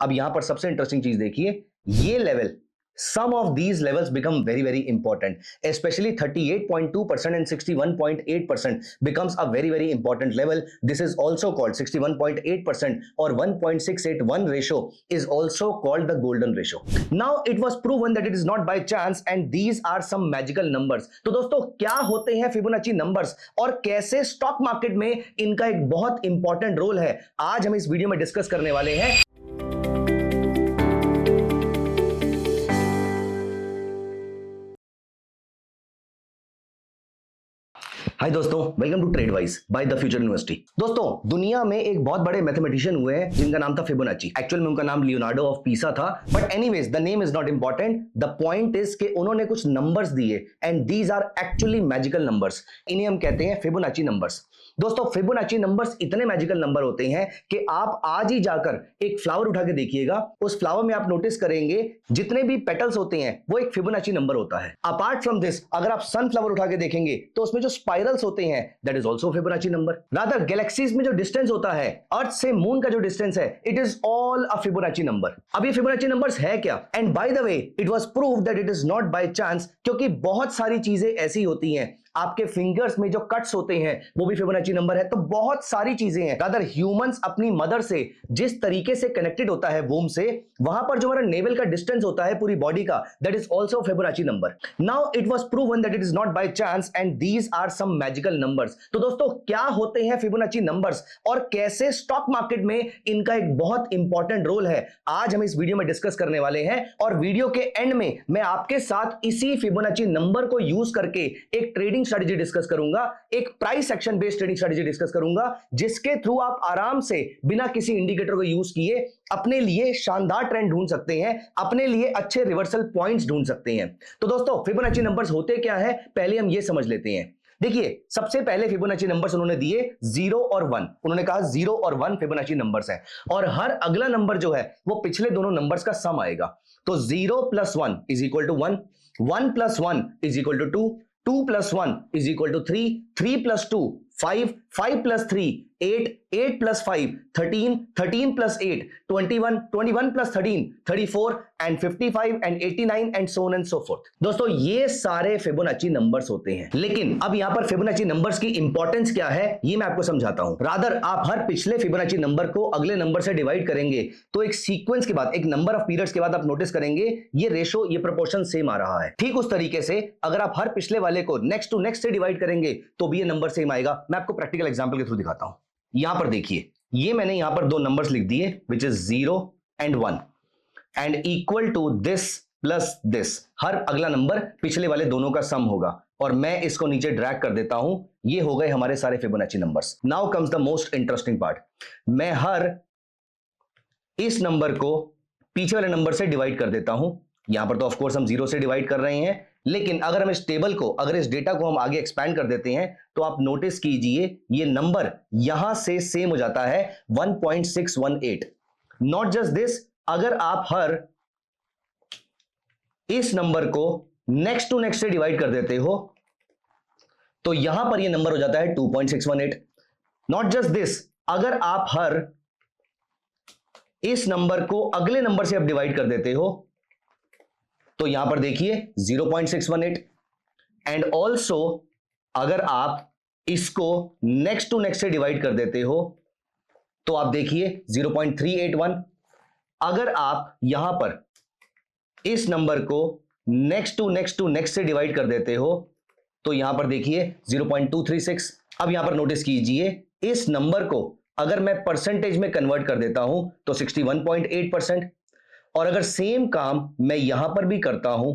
अब यहां पर सबसे इंटरेस्टिंग चीज देखिए, ये level, some of these levels become very important, especially 38.2% and 61.8% becomes a very important level. This is also called 61.8% or 1.681 ratio is also called the golden ratio. Now it was proven that it is not by chance and these are some magical numbers. तो दोस्तों क्या होते हैं Fibonacci numbers और कैसे stock market में इनका एक बहुत इंपॉर्टेंट रोल है, आज हम इस वीडियो में डिस्कस करने वाले हैं। हाय दोस्तों, welcome to Tradewise by the future university. दोस्तों दुनिया में एक बहुत बड़े मैथमेटिशियन हुए हैं जिनका नाम था फिबोनाची। एक्चुअल में उनका नाम लियोनार्डो ऑफ पीसा था, but anyways the name is not important. The point is कि उन्होंने कुछ नंबर्स दिए and these are actually magical numbers. इन्हें हम कहते हैं फिबोनाची नंबर्स। दोस्तों फिबोनाची नंबर्स इतने मैजिकल नंबर होते हैं कि आप आज ही जाकर एक फ्लावर उठा के देखिएगा, उस फ्लावर में आप नोटिस करेंगे जितने भी पेटल्स होते हैं वो एक फिबोनाची नंबर होता है। अपार्ट फ्रॉम दिस, अगर आप सनफ्लावर उठा के देखेंगे तो उसमें जो स्पाइरल्स होते हैं that is also Fibonacci number. Rather galaxies में जो डिस्टेंस होता है, अर्थ से मून का जो डिस्टेंस है, it is all a Fibonacci number. अब ये फिबोनाची नंबर्स है क्या? And by the way it was proved that it is not by chance, क्योंकि बहुत सारी चीजें ऐसी होती हैं, आपके फिंगर्स में जो कट्स होते हैं वो भी फिबोनाची नंबर है। तो बहुत सारी चीजें हैं। रादर ह्यूमंस अपनी मदर से जिस तरीके से कनेक्टेड होता है वूम से, वहां पर जो हमारा नेवल का डिस्टेंस होता है पूरी बॉडी का, that is also Fibonacci number. Now it was proven that it is not by chance and these are some magical numbers. तो दोस्तों क्या होते हैं फिबोनाची नंबर्स और कैसे स्टॉक मार्केट में इनका एक बहुत इंपॉर्टेंट रोल है, आज हम इस वीडियो में डिस्कस करने वाले हैं। और वीडियो के एंड में मैं आपके साथ इसी फिबोनाची नंबर को यूज करके एक ट्रेडिंग स्ट्रेटजी डिस्कस करूंगा, एक price action based trading strategy discuss करूंगा, जिसके थ्रू आप आराम से बिना किसी इंडिकेटर को यूज किए अपने लिए शानदार ट्रेंड ढूंढ सकते हैं, अपने लिए अच्छे रिवर्सल पॉइंट्स ढूंढ सकते हैं। तो दोस्तों फिबोनाची नंबर्स होते क्या है, पहले हम ये समझ लेते हैं। देखिए सबसे पहले फिबोनाची नंबर्स उन्होंने दिए 0 और 1। उन्होंने कहा 0 और 1 फिबोनाची नंबर्स हैं और हर अगला नंबर जो है वो पिछले दोनों नंबर्स का सम आएगा। तो 0 + 1 = 1, 1 + 1 = 2, 2 + 1 = 3, 3 + 2 5, 5 + 3 8, 8 + 5 13, 13 + 8 21, 21 + 13 34 and 55 and 89 and so on and so forth। दोस्तों ये सारे फिबोनाची नंबर्स होते हैं, लेकिन अब यहां पर फिबोनाची नंबर्स की इंपॉर्टेंस क्या है ये मैं आपको समझाता हूं। रादर आप हर पिछले फिबोनाची नंबर को अगले नंबर से डिवाइड करेंगे तो एक सीक्वेंस के बाद, एक नंबर ऑफ पीरियड्स के बाद आप नोटिस करेंगे ये रेशो, ये प्रोपोर्शन सेम आ रहा है। ठीक उस तरीके से अगर आप हर पिछले वाले को नेक्स्ट टू नेक्स्ट से डिवाइड करेंगे तो भी ये नंबर सेम आएगा। मैं आपको प्रैक्टिकल एग्जांपल के थ्रू दिखाता हूं। यहां पर देखिए, ये मैंने यहां पर दो नंबर्स लिख दिए which is 0 and 1 and equal to this plus this. हर अगला नंबर पिछले वाले दोनों का सम होगा और मैं इसको नीचे ड्रैग कर देता हूं। ये हो गए हमारे सारे Fibonacci numbers. Now comes the most interesting part. मैं हर इस नंबर को पीछे वाले नंबर से डिवाइड कर देता हूं। यहां पर तो ऑफ कोर्स हम 0 से डिवाइड कर रहे हैं, लेकिन अगर हम इस टेबल को, अगर इस डेटा को हम आगे एक्सपैंड कर देते हैं तो आप नोटिस कीजिए ये नंबर यहां से सेम हो जाता है 1.618। नॉट जस्ट दिस, अगर आप हर इस नंबर को नेक्स्ट टू नेक्स्ट से डिवाइड कर देते हो तो यहां पर ये नंबर हो जाता है 2.618। नॉट जस्ट दिस, अगर आप हर इस नंबर को अगले नंबर से आप डिवाइड कर देते हो तो यहां पर देखिए 0.618। एंड ऑल्सो अगर आप इसको नेक्स्ट टू नेक्स्ट से डिवाइड कर देते हो तो आप देखिए 0.381। अगर आप यहां पर इस नंबर को नेक्स्ट टू नेक्स्ट से डिवाइड कर देते हो तो यहां पर देखिए 0.236। अब यहां पर नोटिस कीजिए इस नंबर को अगर मैं परसेंटेज में कन्वर्ट कर देता हूं तो 61.8%। और अगर सेम काम मैं यहां पर भी करता हूं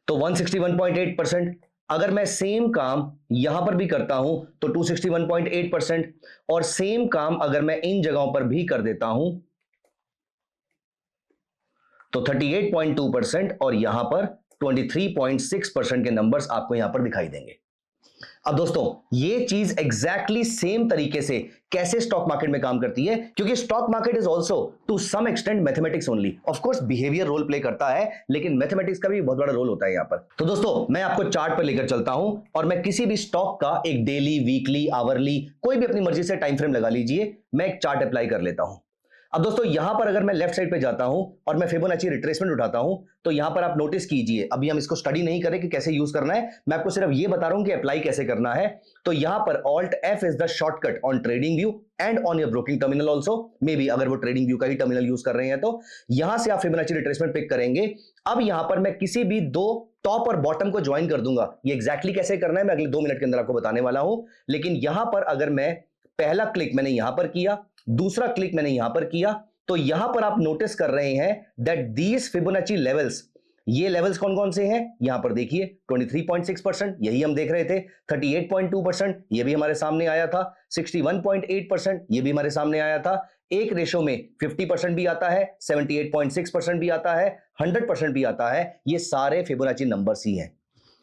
तो 161.8%। अगर मैं सेम काम यहां पर भी करता हूं तो 261.8%। और सेम काम अगर मैं इन जगहों पर भी कर देता हूं तो 38.2% और यहां पर 23.6% के नंबर्स आपको यहां पर दिखाई देंगे। अब दोस्तों ये चीज एग्जैक्टली सेम तरीके से कैसे स्टॉक मार्केट में काम करती है, क्योंकि stock market is also to some extent mathematics only. Of course behaviour role play करता है, लेकिन मैथमेटिक्स का भी बहुत बड़ा रोल होता है यहां पर। तो दोस्तों मैं आपको चार्ट पर लेकर चलता हूं और मैं किसी भी स्टॉक का एक डेली, वीकली, आवरली, कोई भी अपनी मर्जी से टाइम फ्रेम लगा लीजिए। मैं एक चार्ट अप्लाई कर लेता हूं। अब दोस्तों यहां पर अगर मैं लेफ्ट साइड पे जाता हूं और मैं फिबोनाची रिट्रेसमेंट उठाता हूं तो यहां पर आप नोटिस कीजिए, अभी हम इसको स्टडी नहीं करें कि कैसे यूज करना है, मैं आपको सिर्फ ये बता रहा हूं कि अप्लाई कैसे करना है। तो यहां पर alt F is the shortcut on trading view and on your broking terminal also, may be अगर वो ट्रेडिंग व्यू का ही टर्मिनल यूज कर रहे हैं तो यहां से आप फिबोनाची रिट्रेसमेंट पिक करेंगे। अब यहां पर मैं किसी भी दो टॉप और बॉटम को ज्वाइन कर दूंगा, ये एग्जैक्टली कैसे करना है मैं अगले 2 मिनट के अंदर आपको बताने वाला हूं। लेकिन यहां पर अगर मैं पहला क्लिक मैंने यहां पर किया, दूसरा क्लिक मैंने यहां पर किया, तो यहां पर आप नोटिस कर रहे हैं दैट दीज फिबोनाची लेवल्स, ये लेवल्स कौन कौन से हैं यहां पर देखिए, 23.6% यही हम देख रहे थे, 38.2% ये भी हमारे सामने आया था, 61.8% ये भी हमारे सामने आया था, एक रेशो में 50% भी आता है, 78.6% भी आता है, 100% भी आता है, ये सारे फिबोनाची नंबर्स ही हैं।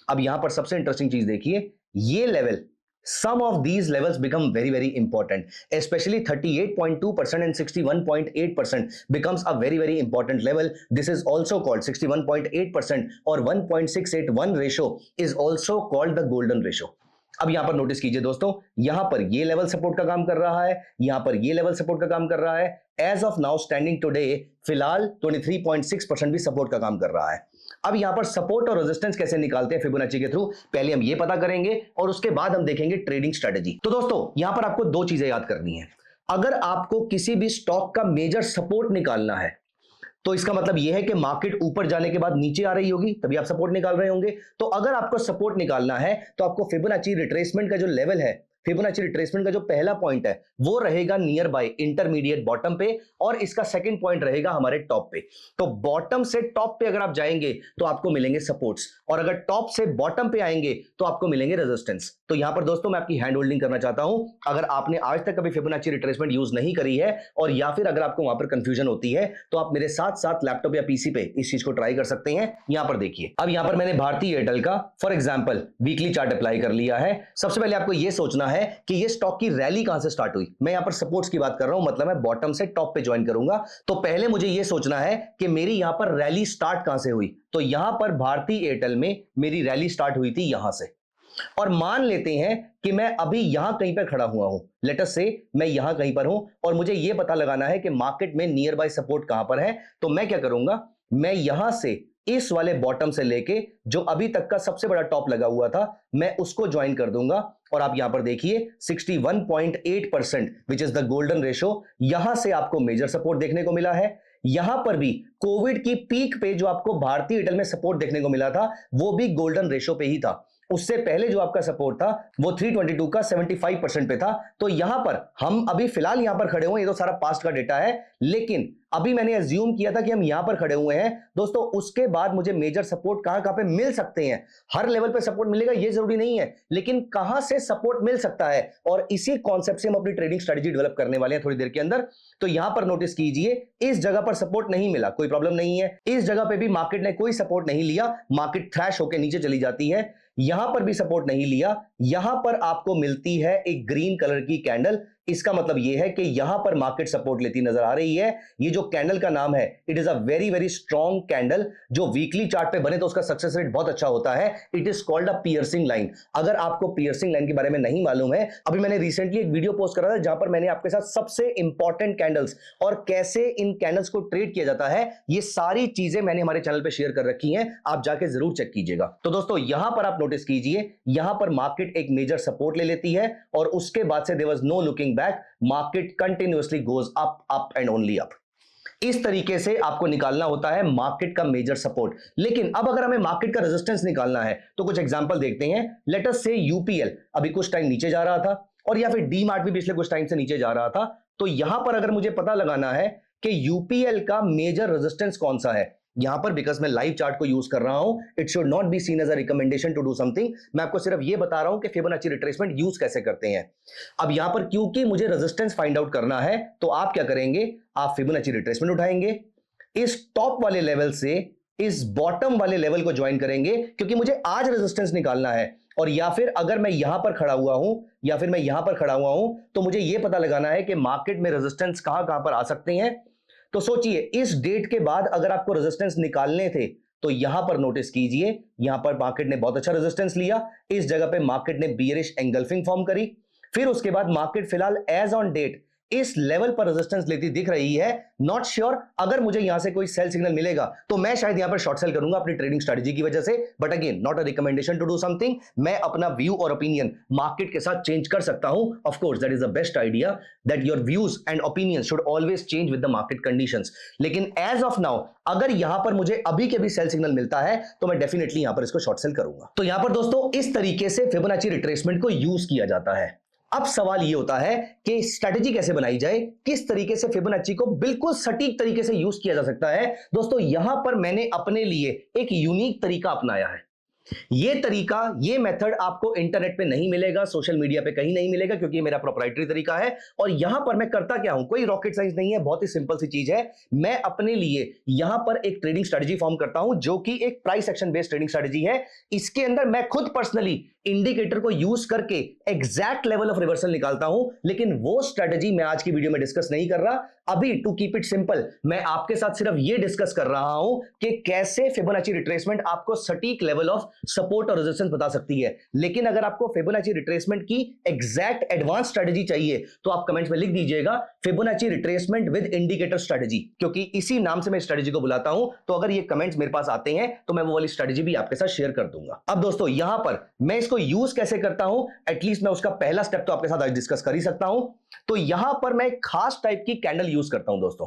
अब यहां पर सबसे इंटरेस्टिंग चीज देखिए, ये level, some of these levels become very important, especially 38.2% and 61.8% becomes a very important level. This is also called 61.8% or 1.681 ratio is also called the golden ratio. अब यहां पर नोटिस कीजिए दोस्तों, यहां पर ये लेवल सपोर्ट का काम कर रहा है, यहां पर ये लेवल सपोर्ट का काम कर रहा है, as of now standing today फिलहाल 23.6% भी सपोर्ट का काम कर रहा है। अब यहां पर सपोर्ट और रेजिस्टेंस कैसे निकालते हैं फिबोनाची के थ्रू, पहले हम ये पता करेंगे और उसके बाद हम देखेंगे ट्रेडिंग स्ट्रेटजी। तो दोस्तों यहां पर आपको दो चीजें याद करनी है, अगर आपको किसी भी स्टॉक का मेजर सपोर्ट निकालना है तो इसका मतलब यह है कि मार्केट ऊपर जाने के बाद नीचे आ रही होगी तभी आप सपोर्ट निकाल रहे होंगे। तो अगर आपको सपोर्ट निकालना है तो आपको फिबोनाची रिट्रेसमेंट का जो लेवल है, फिबोनाची रिट्रेसमेंट का जो पहला पॉइंट है वो रहेगा नियर बाय इंटरमीडिएट बॉटम पे और इसका सेकंड पॉइंट रहेगा हमारे टॉप पे। तो बॉटम से टॉप पे अगर आप जाएंगे तो आपको मिलेंगे सपोर्ट्स और अगर टॉप से बॉटम पे आएंगे तो आपको मिलेंगे रेजिस्टेंस। तो यहां पर दोस्तों मैं आपकी हैंड होल्डिंग करना चाहता हूं, अगर आपने आज तक कभी फिबोनाची रिट्रेसमेंट यूज नहीं करी है और या फिर अगर आपको वहां पर कंफ्यूजन होती है तो आप मेरे साथ साथ लैपटॉप या पीसी पे इस चीज को ट्राई कर सकते हैं। यहां पर देखिए, अब यहां पर मैंने भारतीय एयरटेल का for example weekly chart apply कर लिया है। सबसे पहले आपको यह सोचना है कि ये स्टॉक की रैली कहां से स्टार्ट हुई, मैं यहां पर सपोर्ट्स की बात कर रहा हूं, मतलब मैं बॉटम से टॉप पे ज्वाइन करूंगा। तो पहले मुझे यह सोचना है कि मेरी यहां पर रैली स्टार्ट कहां से हुई, तो यहां पर भारतीय एयरटेल में मेरी रैली स्टार्ट हुई थी यहां से, और मान लेते हैं कि मैं अभी यहां कहीं पर खड़ा हुआ हूं, लेट अस से मैं यहां कहीं पर हूं और मुझे यह पता लगाना है कि मार्केट में नियर बाय सपोर्ट कहां पर है। तो मैं क्या करूंगा, मैं यहां से इस वाले बॉटम से लेके जो अभी तक का सबसे बड़ा टॉप लगा हुआ था मैं उसको ज्वाइन कर दूंगा और आप यहां पर देखिए 61.8% which is the golden ratio, यहां से आपको मेजर सपोर्ट देखने को मिला है। यहां पर भी कोविड की पीक पे जो आपको भारतीय एयरटेल में सपोर्ट देखने को मिला था वो भी गोल्डन रेशो पे ही था, उससे पहले जो आपका सपोर्ट था वो 322 का 75% पे था। तो यहां पर हम अभी फिलहाल यहां पर खड़े हुए, ये तो सारा पास्ट का डेटा है, लेकिन अभी मैंने एज्यूम किया था कि हम यहां पर खड़े हुए हैं दोस्तों, उसके बाद मुझे मेजर सपोर्ट कहां कहां पे मिल सकते हैं, हर लेवल पे सपोर्ट मिलेगा ये जरूरी नहीं है, लेकिन कहां से सपोर्ट मिल सकता है, और इसी कॉन्सेप्ट से हम अपनी ट्रेडिंग स्ट्रेटजी डेवलप करने वाले हैं थोड़ी देर के अंदर। तो यहां पर नोटिस कीजिए, इस जगह पर सपोर्ट नहीं मिला, कोई प्रॉब्लम नहीं है, इस जगह पे भी मार्केट ने कोई सपोर्ट नहीं लिया, मार्केट थ्रैश होकर नीचे चली जाती है, यहां पर भी सपोर्ट नहीं लिया, यहां पर आपको मिलती है एक ग्रीन कलर की कैंडल, इसका मतलब यह है कि यहां पर मार्केट सपोर्ट लेती नजर आ रही है। ये जो कैंडल का नाम है it is a very strong candle, जो वीकली चार्ट पे बने तो उसका सक्सेस रेट बहुत अच्छा होता है, it is called a piercing line. अगर आपको पियर्सिंग लाइन के बारे में नहीं मालूम है, अभी मैंने रिसेंटली एक वीडियो पोस्ट करा था जहां पर मैंने आपके साथ सबसे इंपॉर्टेंट कैंडल्स और कैसे इन कैंडल्स को ट्रेड किया जाता है ये सारी चीजें मैंने हमारे चैनल पे शेयर कर रखी हैं, आप जाके जरूर चेक कीजिएगा। तो दोस्तों यहां पर आप नोटिस कीजिए, यहां पर मार्केट एक मेजर सपोर्ट ले लेती है और उसके बाद से there was no looking back, market continuously goes up and only up. इस तरीके से आपको निकालना होता है मार्केट का मेजर सपोर्ट। लेकिन अब अगर हमें मार्केट का रेजिस्टेंस निकालना है तो कुछ एग्जांपल देखते हैं। लेट अस से यूपीएल अभी कुछ टाइम नीचे जा रहा था और या फिर डी मार्ट भी पिछले कुछ टाइम से नीचे जा रहा था, तो यहां पर अगर मुझे पता लगाना है कि यूपीएल का मेजर रेजिस्टेंस कौन सा है, यहां पर बिकॉज मैं लाइव चार्ट को यूज कर रहा हूं, it should not be seen as a recommendation to do something, मैं आपको सिर्फ ये बता रहा हूं कि फिबोनाची रिट्रेसमेंट यूज कैसे करते हैं। अब यहां पर क्योंकि मुझे रेजिस्टेंस फाइंड आउट करना है तो आप क्या करेंगे, आप फिबोनाची रिट्रेसमेंट उठाएंगे, इस टॉप वाले लेवल से इस बॉटम वाले लेवल को ज्वाइन करेंगे क्योंकि मुझे आज रेजिस्टेंस निकालना है, और या फिर अगर मैं यहां पर खड़ा हुआ हूं या फिर मैं यहां पर खड़ा हुआ हूं तो मुझे यह पता लगाना है कि मार्केट में रेजिस्टेंस कहां कहां पर आ सकते हैं। तो सोचिए इस डेट के बाद अगर आपको रेजिस्टेंस निकालने थे तो यहां पर नोटिस कीजिए, यहां पर मार्केट ने बहुत अच्छा रेजिस्टेंस लिया, इस जगह पे मार्केट ने बियरिश एंगल्फिंग फॉर्म करी, फिर उसके बाद मार्केट फिलहाल एज ऑन डेट इस लेवल पर रेजिस्टेंस लेती दिख रही है। नॉट श्योर, अगर मुझे यहां से कोई सेल सिग्नल मिलेगा तो मैं शायद यहां पर शॉर्ट सेल करूंगा अपनी ट्रेडिंग स्ट्रेटजी की वजह से, but again not a recommendation to do something. मैं अपना व्यू और ओपिनियन मार्केट के साथ चेंज कर सकता हूं। Of course that is the best idea, that your views and opinion should always change with the market conditions. लेकिन as of now अगर यहां पर मुझे अभी के भी सेल सिग्नल मिलता है तो मैं डेफिनेटली यहां पर इसको शॉर्ट सेल करूंगा। तो यहां पर दोस्तों इस तरीके से फिबोनाची रिट्रेसमेंट को यूज किया जाता है। अब सवाल यह होता है कि स्ट्रेटजी कैसे बनाई जाए, किस तरीके से फिबोनाची को बिल्कुल सटीक तरीके से यूज किया जा सकता है। दोस्तों यहां पर मैंने अपने लिए एक यूनिक तरीका अपनाया है। ये तरीका, ये मेथड आपको इंटरनेट पे नहीं मिलेगा, सोशल मीडिया पे कहीं नहीं मिलेगा, क्योंकि ये मेरा प्रोप्राइटरी तरीका है। और यहां पर मैं करता क्या हूं, कोई रॉकेट साइंस नहीं है, बहुत ही सिंपल सी चीज है। मैं अपने लिए यहां पर एक ट्रेडिंग स्ट्रेटजी फॉर्म करता हूं जो कि एक price action based trading strategy है। इसके अंदर मैं खुद पर्सनली इंडिकेटर को यूज करके एग्जैक्ट लेवल ऑफ रिवर्सल निकालता हूं, लेकिन वो स्ट्रेटजी मैं आज की वीडियो में डिस्कस नहीं कर रहा। अभी टू कीप इट सिंपल मैं आपके साथ सिर्फ ये डिस्कस कर रहा हूं कि कैसे फिबोनाची रिट्रेसमेंट आपको सटीक लेवल ऑफ सपोर्ट और रेजिस्टेंस बता सकती है। लेकिन अगर आपको फिबोनाची रिट्रेसमेंट की एग्जैक्ट एडवांस स्ट्रेटजी चाहिए तो आप कमेंट्स में लिख दीजिएगा Fibonacci retracement with indicator strategy, क्योंकि इसी नाम से मैं स्ट्रेटजी को बुलाता हूं। तो अगर ये कमेंट्स मेरे पास आते हैं तो मैं वो वाली स्ट्रेटजी भी आपके साथ शेयर कर दूंगा। अब दोस्तों यहां पर मैं इसको यूज कैसे करता हूं, एटलीस्ट मैं उसका पहला स्टेप तो आपके साथ आज डिस्कस कर ही सकता हूं। तो यहां पर मैं खास टाइप की कैंडल यूज करता हूं दोस्तों।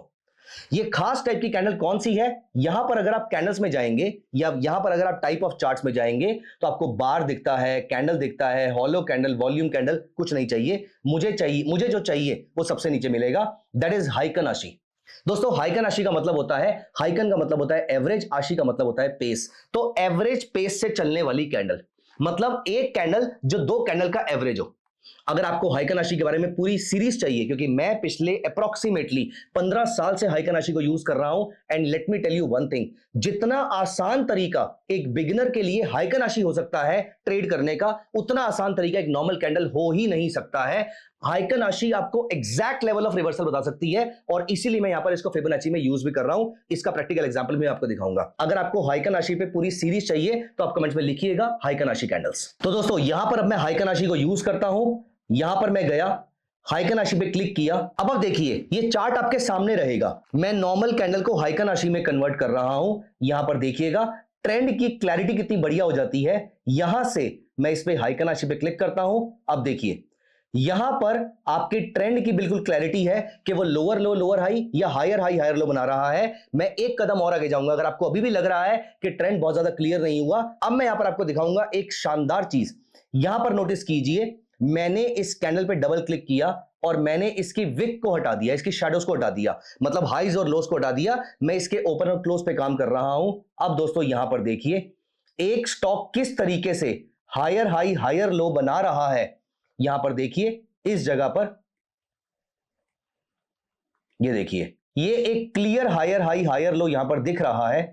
ये खास टाइप की कैंडल कौन सी है, यहां पर अगर आप कैंडल्स में जाएंगे या यहां पर अगर आप टाइप ऑफ चार्ट्स में जाएंगे तो आपको बार दिखता है, कैंडल दिखता है, हॉलो कैंडल, वॉल्यूम कैंडल, कुछ नहीं चाहिए। मुझे जो चाहिए वो सबसे नीचे मिलेगा, दैट इज हाइकन आशी। दोस्तों हाइकन आशी का मतलब होता है, हाइकन का मतलब होता है एवरेज, आशी का मतलब होता है पेस। तो एवरेज पेस से चलने वाली कैंडल, मतलब एक कैंडल जो दो कैंडल का एवरेज हो। अगर आपको हाइकन आशी के बारे में पूरी सीरीज चाहिए, क्योंकि मैं पिछले अप्रोक्सीमेटली 15 साल से हाइकन आशी को यूज कर रहा हूं, and let me tell you one thing, जितना आसान तरीका एक बिगिनर के लिए हाइकन आशी हो सकता है ट्रेड करने का, उतना आसान तरीका एक नॉर्मल कैंडल हो ही नहीं सकता है। हाइकन आशी आपको एग्जैक्ट लेवल ऑफ रिवर्सल बता सकती है, और इसीलिए मैं यहां पर इसको फिबोनाची में यूज भी कर रहा हूं। इसका प्रैक्टिकल एग्जांपल मैं आपको दिखाऊंगा। अगर आपको हाइकन आशी पे पूरी सीरीज चाहिए तो आप कमेंट्स में लिखिएगा हाइकन आशी कैंडल्स। तो दोस्तों यहां पर अब मैं हाइकन आशी को यूज करता हूं। यहां पर मैं गया, हाइकन आशी पे क्लिक किया। अब आप देखिए ये चार्ट आपके सामने रहेगा। मैं नॉर्मल कैंडल को हाइकन आशी में कन्वर्ट कर रहा हूं। यहां पर देखिएगा ट्रेंड की क्लैरिटी कितनी बढ़िया हो जाती है। यहां से मैं इस पे हाइकन आशी पे क्लिक करता हूं। अब देखिए यहां पर आपके ट्रेंड की बिल्कुल क्लैरिटी है कि वो लोअर लो लोअर हाई या हायर हाई हायर लो बना रहा है। मैं एक कदम और आगे जाऊंगा। अगर आपको अभी भी लग रहा है कि ट्रेंड बहुत ज्यादा क्लियर नहीं हुआ, अब मैं यहां पर आपको दिखाऊंगा एक शानदार चीज। यहां पर नोटिस कीजिए, मैंने इस कैंडल पे डबल क्लिक किया और मैंने इसकी विक को हटा दिया, इसकी शैडोज को हटा दिया, मतलब हाइज और लोस को हटा दिया। मैं इसके ओपन और क्लोज पे काम कर रहा हूं। अब दोस्तों यहां पर देखिए एक स्टॉक किस तरीके से हायर हाई हायर लो बना रहा है। यहां पर देखिए इस जगह पर ये देखिए, ये एक clear higher high higher low यहां पर दिख रहा है।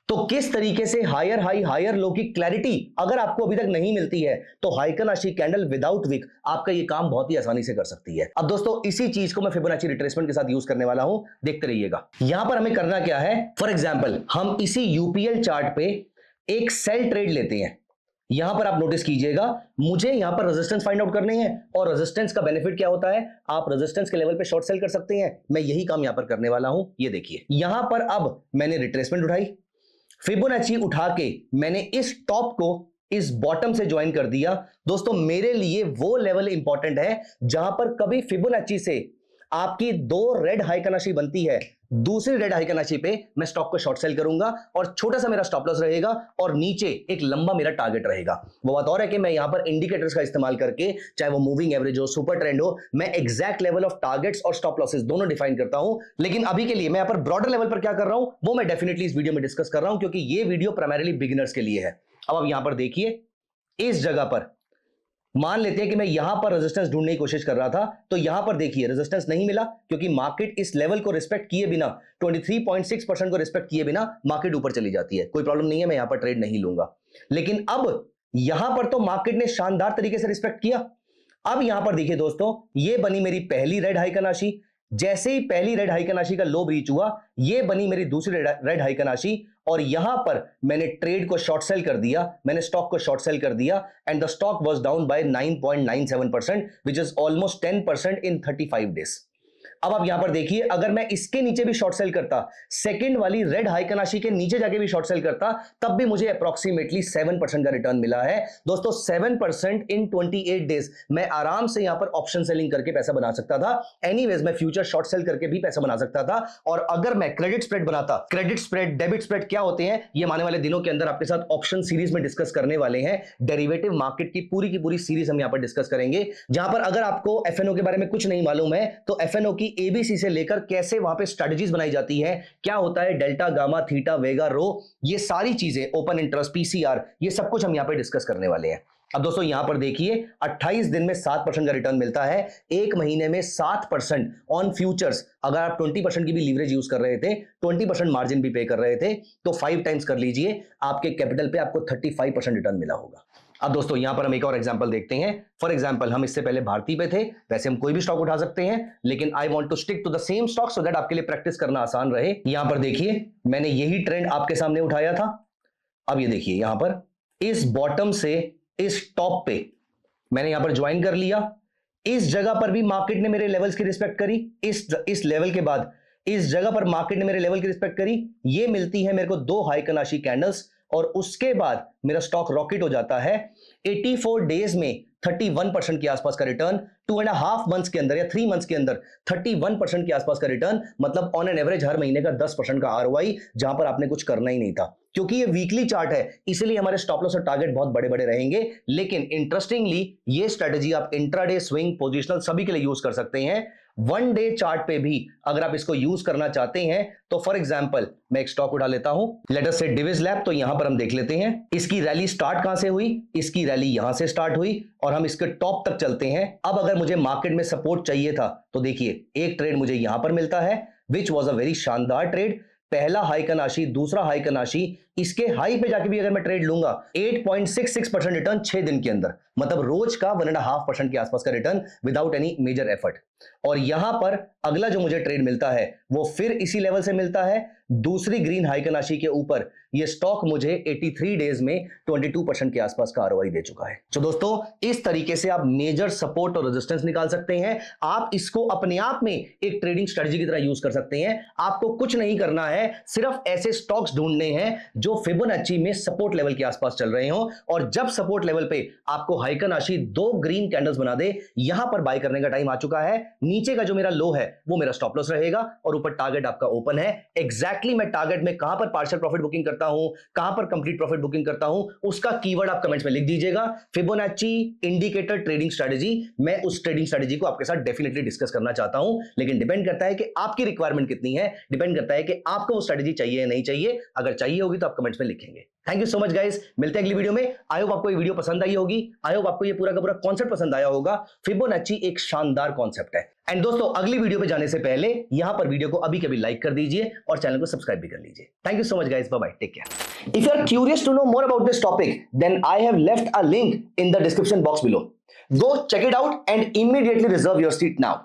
तो किस तरीके से हायर हाई हायर लो की क्लैरिटी अगर आपको अभी तक नहीं मिलती है तो हाइकन आशी कैंडल विदाउट विक आपका ये काम बहुत ही आसानी से कर सकती है। अब दोस्तों इसी चीज को मैं फिबोनाची रिट्रेसमेंट के साथ यूज करने वाला हूं, देखते रहिएगा। यहां पर हमें करना क्या है, फॉर एग्जांपल हम इसी यूपीएल चार्ट पे एक सेल ट्रेड लेते हैं। यहां पर आप नोटिस कीजिएगा, मुझे यहां पर रेजिस्टेंस फाइंड आउट करने हैं, और रेजिस्टेंस का बेनिफिट क्या होता है, आप रेजिस्टेंस के लेवल पे शॉर्ट सेल कर सकते हैं। मैं यही काम यहां पर करने वाला हूं। ये देखिए यहां पर अब मैंने रिट्रेसमेंट उठाई, फिबोनाची उठा के मैंने इस टॉप को इस बॉटम से ज्वाइन कर दिया। दोस्तों मेरे लिए वो लेवल इंपॉर्टेंट है जहां पर कभी फिबोनाची से आपकी दो रेड हाइकन आशी बनती है, दूसरी रेड हाइकन आशी पे मैं स्टॉक को शॉर्ट सेल करूंगा और छोटा सा मेरा स्टॉप लॉस रहेगा और नीचे एक लंबा मेरा टारगेट रहेगा। वो बात और है कि मैं यहां पर इंडिकेटर्स का इस्तेमाल करके, चाहे वो मूविंग एवरेज हो, सुपर ट्रेंड हो, मैं एग्जैक्ट लेवल ऑफ टारगेट्स और स्टॉप लॉसेस दोनों डिफाइन करता हूं। लेकिन अभी के लिए मैं यहां पर ब्रॉडर लेवल पर क्या कर रहा हूं वो मैं डेफिनेटली इस वीडियो में डिस्कस कर रहा हूं, क्योंकि ये वीडियो प्राइमरीली बिगिनर्स के लिए है। अब आप यहां पर देखिए, इस जगह पर मान लेते हैं कि मैं यहां पर रेजिस्टेंस ढूंढने की कोशिश कर रहा था, तो यहां पर देखिए रेजिस्टेंस नहीं मिला, क्योंकि मार्केट इस लेवल को रिस्पेक्ट किए बिना, 23.6% को रिस्पेक्ट किए बिना मार्केट ऊपर चली जाती है। कोई प्रॉब्लम नहीं है, मैं यहां पर ट्रेड नहीं लूंगा। लेकिन अब यहां पर तो मार्केट ने शानदार तरीके से रिस्पेक्ट किया। अब यहां पर देखिए दोस्तों, ये बनी मेरी पहली रेड हाइकन आशी। जैसे ही पहली रेड हाइकन आशी का लो ब्रीच हुआ, ये बनी मेरी दूसरी रेड हाइकन आशी, और यहां पर मैंने ट्रेड को शॉर्ट सेल कर दिया, मैंने स्टॉक को शॉर्ट सेल कर दिया and the stock was down by 9.97% which is almost 10% in 35 days. अब आप यहां पर देखिए, अगर मैं इसके नीचे भी शॉर्ट सेल करता, सेकंड वाली रेड हाइकनाशी के नीचे जाके भी शॉर्ट सेल करता, तब भी मुझे अप्रोक्सीमेटली 7% का रिटर्न मिला है दोस्तों। 7% इन 28 डेज मैं आराम से यहां पर ऑप्शन सेलिंग करके पैसा बना सकता था। एनीवेज मैं फ्यूचर शॉर्ट सेल करके भी पैसा बना सकता था। और अगर मैं क्रेडिट स्प्रेड बनाता, क्रेडिट स्प्रेड, डेबिट स्प्रेड क्या होते हैं, ये आने वाले दिनों के अंदर आपके साथ ऑप्शन सीरीज में डिस्कस करने वाले हैं। डेरिवेटिव मार्केट की पूरी सीरीज हम यहां पर डिस्कस करेंगे, जहां पर अगर आपको एफएनओ के बारे में कुछ नहीं मालूम है तो एफएनओ की एबीसी से लेकर कैसे वहां पे स्ट्रेटजीज बनाई जाती है, क्या होता है डेल्टा, गामा, थीटा, वेगा, रो, ये सारी चीजें, ओपन इंटरेस्ट, पीसीआर, ये सब कुछ हम यहां पे डिस्कस करने वाले हैं। अब दोस्तों यहां पर देखिए, 28 दिन में 7% का रिटर्न मिलता है, एक महीने में 7% ऑन फ्यूचर्स। अगर आप 20% की भी लीवरेज यूज कर रहे थे, 20% मार्जिन भी पे कर रहे थे, तो 5 टाइम्स कर लीजिए, आपके कैपिटल पे आपको 35% रिटर्न मिला होगा। अब दोस्तों यहां पर हम एक और एग्जांपल देखते हैं। फॉर एग्जांपल हम इससे पहले भारती पे थे, वैसे हम कोई भी स्टॉक उठा सकते हैं, लेकिन I want to stick to the same stock so that आपके लिए प्रैक्टिस करना आसान रहे। यहां पर देखिए, मैंने यही ट्रेंड आपके सामने उठाया था। अब ये देखिए, यहां पर इस बॉटम से इस टॉप पे मैंने यहां पर ज्वाइन कर लिया। इस जगह पर भी मार्केट ने मेरे लेवल्स की रिस्पेक्ट करी, इस लेवल के बाद इस जगह पर मार्केट ने मेरे लेवल की रिस्पेक्ट करी। ये मिलती है मेरे को 2 हाइकनाशी कैंडल्स और उसके बाद मेरा स्टॉक रॉकेट हो जाता है। 84 डेज में 31% के आसपास का रिटर्न, 2.5 मंथ्स के अंदर या 3 मंथ्स के अंदर 31% के आसपास का रिटर्न, मतलब ऑन एन एवरेज हर महीने का 10% का आरओआई, जहां पर आपने कुछ करना ही नहीं था। क्योंकि ये वीकली चार्ट है, इसलिए हमारे स्टॉप लॉस और टारगेट बहुत बड़े बड़े रहेंगे। लेकिन इंटरेस्टिंगली ये स्ट्रेटजी आप इंट्राडे, स्विंग, पोजिशनल सभी के लिए यूज कर सकते हैं। 1 डे चार्ट पे भी अगर आप इसको यूज करना चाहते हैं तो फॉर एग्जांपल मैं एक स्टॉक उठा लेता हूं, लेट अस से डिविज लैब। तो यहां पर हम देख लेते हैं इसकी रैली स्टार्ट कहां से हुई, इसकी रैली यहां से स्टार्ट हुई और हम इसके टॉप तक चलते हैं। अब अगर मुझे मार्केट में सपोर्ट चाहिए था तो देखिए, एक ट्रेड मुझे यहां पर मिलता है विच वॉज अ वेरी शानदार ट्रेड। पहला हाइकनाशी, दूसरा हाइकनाशी, इसके हाई पे जाके भी अगर मैं ट्रेड लूंगा, 8.66% रिटर्न 6 दिन के अंदर, मतलब रोज का 1.5% के आसपास का return without any major effort. और यहां पर अगला जो मुझे ट्रेड मिलता है वो फिर इसी लेवल से मिलता है, दूसरी ग्रीन हाइकनाशी के ऊपर। ये स्टॉक मुझे 83 डेज में 22% के आसपास का आरओआई दे चुका है। तो दोस्तों इस तरीके से आप मेजर सपोर्ट और रेजिस्टेंस निकाल सकते हैं। आप इसको अपने आप में एक ट्रेडिंग स्ट्रेटजी की तरह यूज कर सकते हैं। आपको कुछ नहीं करना है, सिर्फ ऐसे स्टॉक्स ढूंढने हैं जो फिबोनाची में सपोर्ट लेवल के आसपास चल रहे हो, और जब सपोर्ट लेवल पे आपको हाइकनाशी 2 ग्रीन कैंडल्स बना दे, यहां पर बाय करने का टाइम आ चुका है। नीचे का जो मेरा लो है वो मेरा स्टॉप लॉस रहेगा और ऊपर टारगेट आपका ओपन है। एग्जैक्टली मैं टारगेट में कहां पर पार्शियल प्रॉफिट बुकिंग करता हूं, कहां पर कंप्लीट प्रॉफिट बुकिंग करता हूं, उसका कीवर्ड आप कमेंट्स में लिख दीजिएगा, फिबोनाची इंडिकेटर ट्रेडिंग स्ट्रेटजी। मैं उस ट्रेडिंग स्ट्रेटजी को आपके साथ डेफिनेटली डिस्कस करना चाहता हूं, लेकिन डिपेंड करता है कि आपकी रिक्वायरमेंट कितनी है, डिपेंड करता है कि आपको वो स्ट्रेटजी चाहिए या नहीं चाहिए। अगर चाहिए होगी तो आप कमेंट्स में लिखेंगे। Thank you so much guys, मिलते हैं अगली वीडियो में। आई होप आपको ये वीडियो पसंद आई होगी, आई होप आपको ये पूरा का पूरा कॉन्सेप्ट पसंद आया होगा। फिबोनाची एक शानदार कॉन्सेप्ट है। एंड दोस्तों अगली वीडियो पे जाने से पहले यहां पर वीडियो को अभी कभी लाइक कर दीजिए और चैनल को सब्सक्राइब भी कर लीजिए। Thank you so much guys, bye bye, take care. If you are curious to know more about this topic, then I have left a link in the description box below. Go check it out and immediately reserve your seat now.